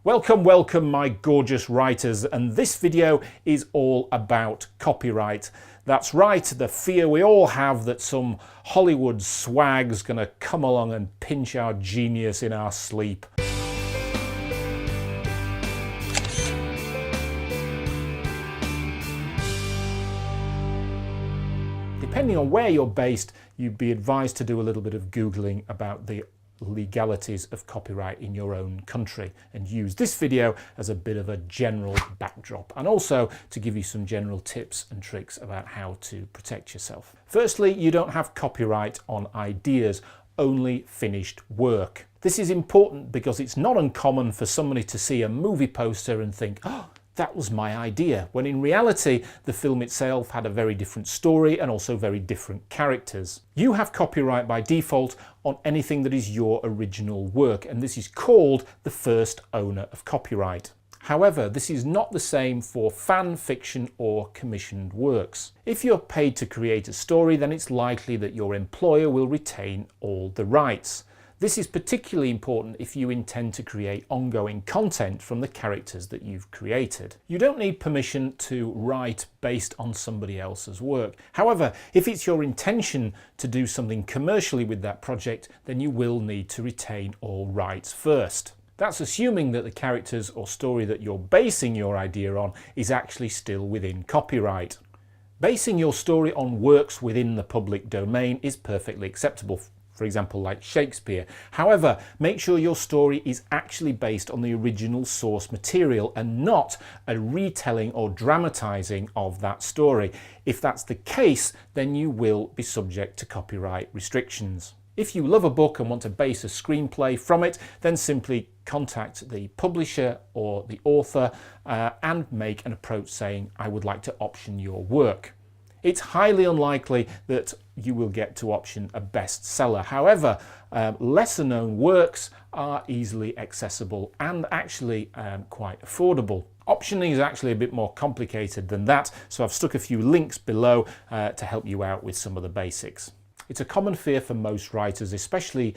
Welcome my gorgeous writers, and this video is all about copyright. That's right, the fear we all have that some Hollywood swag's gonna come along and pinch our genius in our sleep. Depending on where you're based, you'd be advised to do a little bit of Googling about the legalities of copyright in your own country and use this video as a bit of a general backdrop and also to give you some general tips and tricks about how to protect yourself. Firstly, you don't have copyright on ideas, only finished work. This is important because it's not uncommon for somebody to see a movie poster and think, oh, that was my idea, when in reality the film itself had a very different story and also very different characters. You have copyright by default on anything that is your original work, and this is called the first owner of copyright. However, this is not the same for fan fiction or commissioned works. If you're paid to create a story, then it's likely that your employer will retain all the rights. This is particularly important if you intend to create ongoing content from the characters that you've created. You don't need permission to write based on somebody else's work. However, if it's your intention to do something commercially with that project, then you will need to retain all rights first. That's assuming that the characters or story that you're basing your idea on is actually still within copyright. Basing your story on works within the public domain is perfectly acceptable. For example, like Shakespeare. However, make sure your story is actually based on the original source material and not a retelling or dramatising of that story. If that's the case, then you will be subject to copyright restrictions. If you love a book and want to base a screenplay from it, then simply contact the publisher or the author and make an approach saying, I would like to option your work. It's highly unlikely that you will get to option a bestseller. However, lesser known works are easily accessible and actually quite affordable. Optioning is actually a bit more complicated than that, so I've stuck a few links below to help you out with some of the basics. It's a common fear for most writers, especially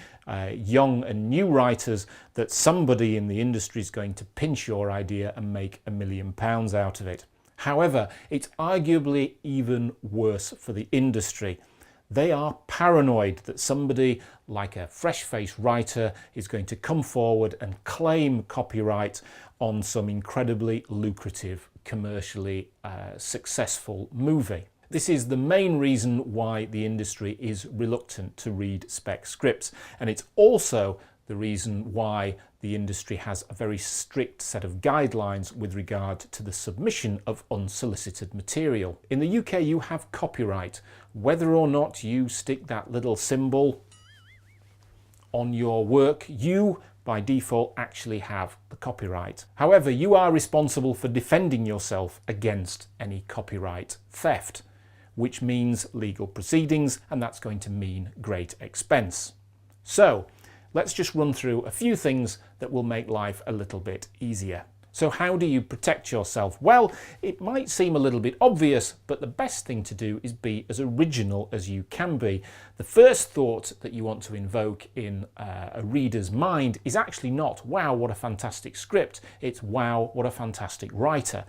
young and new writers, that somebody in the industry is going to pinch your idea and make £1 million out of it. However, it's arguably even worse for the industry. They are paranoid that somebody like a fresh-faced writer is going to come forward and claim copyright on some incredibly lucrative, commercially successful movie. This is the main reason why the industry is reluctant to read spec scripts, and it's also the reason why the industry has a very strict set of guidelines with regard to the submission of unsolicited material. In the UK, you have copyright. Whether or not you stick that little symbol on your work, you by default actually have the copyright. However, you are responsible for defending yourself against any copyright theft, which means legal proceedings, and that's going to mean great expense. So, let's just run through a few things that will make life a little bit easier. So how do you protect yourself? Well, it might seem a little bit obvious, but the best thing to do is be as original as you can be. The first thought that you want to invoke in a reader's mind is actually not, wow, what a fantastic script. It's, wow, what a fantastic writer.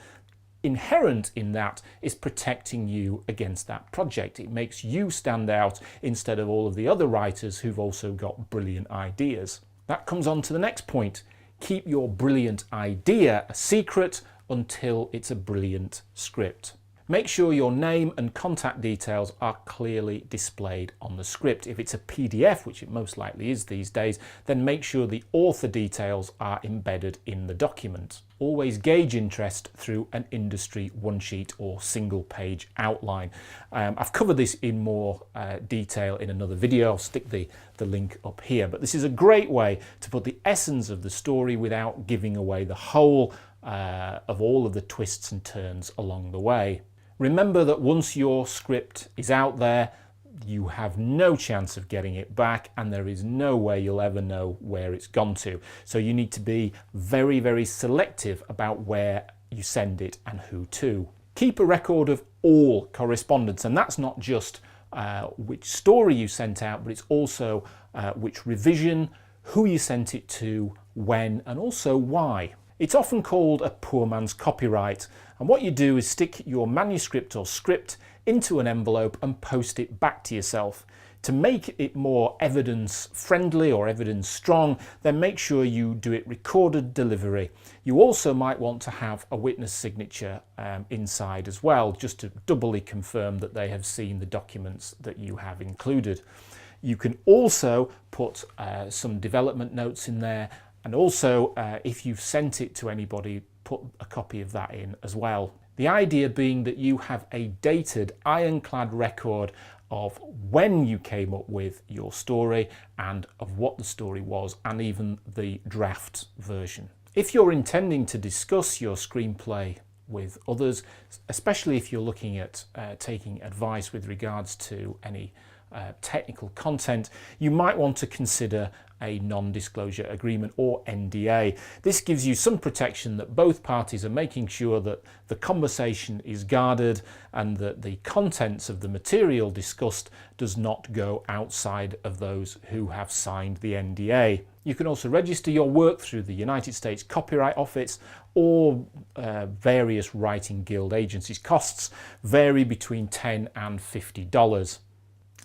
Inherent in that is protecting you against that project. It makes you stand out instead of all of the other writers who've also got brilliant ideas. That comes on to the next point. Keep your brilliant idea a secret until it's a brilliant script. Make sure your name and contact details are clearly displayed on the script. If it's a PDF, which it most likely is these days, then make sure the author details are embedded in the document. Always gauge interest through an industry one-sheet or single-page outline. I've covered this in more detail in another video. I'll stick the link up here. But this is a great way to put the essence of the story without giving away the whole of all of the twists and turns along the way. Remember that once your script is out there, you have no chance of getting it back, and there is no way you'll ever know where it's gone to. So you need to be very, very selective about where you send it and who to. Keep a record of all correspondence, and that's not just which story you sent out, but it's also which revision, who you sent it to, when, and also why. It's often called a poor man's copyright, and what you do is stick your manuscript or script into an envelope and post it back to yourself. To make it more evidence friendly or evidence strong, then make sure you do it recorded delivery. You also might want to have a witness signature inside as well, just to doubly confirm that they have seen the documents that you have included. You can also put some development notes in there, and also if you've sent it to anybody, put a copy of that in as well. The idea being that you have a dated, ironclad record of when you came up with your story and of what the story was, and even the draft version. If you're intending to discuss your screenplay with others, especially if you're looking at taking advice with regards to any technical content, you might want to consider a non-disclosure agreement or NDA. This gives you some protection that both parties are making sure that the conversation is guarded and that the contents of the material discussed does not go outside of those who have signed the NDA. You can also register your work through the United States Copyright Office or various writing guild agencies. Costs vary between $10 and $50.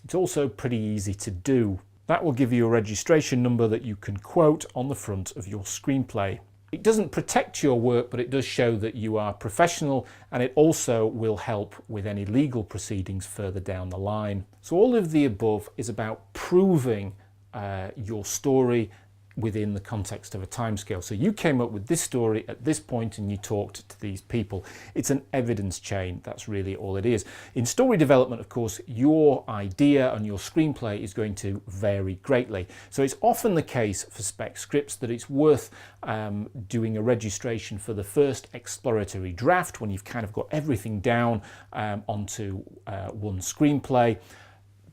It's also pretty easy to do. That will give you a registration number that you can quote on the front of your screenplay. It doesn't protect your work, but it does show that you are professional, and it also will help with any legal proceedings further down the line. So all of the above is about proving your story within the context of a timescale. So you came up with this story at this point and you talked to these people. It's an evidence chain. That's really all it is. In story development, of course, your idea and your screenplay is going to vary greatly. So it's often the case for spec scripts that it's worth doing a registration for the first exploratory draft when you've kind of got everything down onto one screenplay.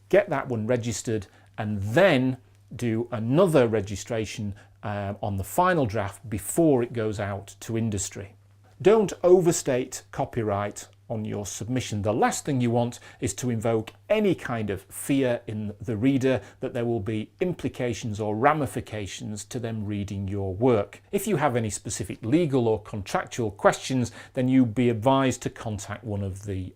Get that one registered and then do another registration on the final draft before it goes out to industry. Don't overstate copyright on your submission. The last thing you want is to invoke any kind of fear in the reader that there will be implications or ramifications to them reading your work. If you have any specific legal or contractual questions, then you'd be advised to contact one of the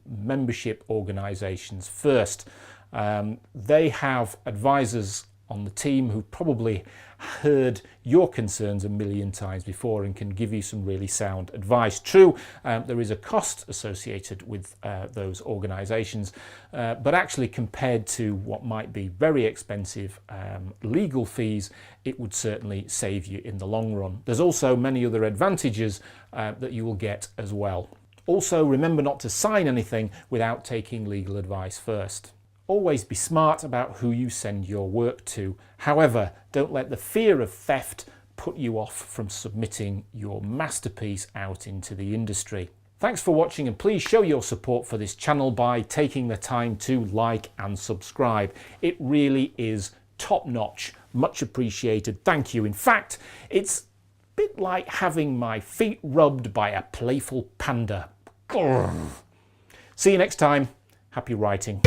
membership organisations first. They have advisors on the team who probably heard your concerns a million times before and can give you some really sound advice. True, there is a cost associated with those organisations, but actually compared to what might be very expensive legal fees, it would certainly save you in the long run. There's also many other advantages that you will get as well. Also, remember not to sign anything without taking legal advice first. Always be smart about who you send your work to. However, don't let the fear of theft put you off from submitting your masterpiece out into the industry. Thanks for watching, and please show your support for this channel by taking the time to like and subscribe. It really is top notch, much appreciated. Thank you. In fact, it's a bit like having my feet rubbed by a playful panda. Grrr. See you next time. Happy writing.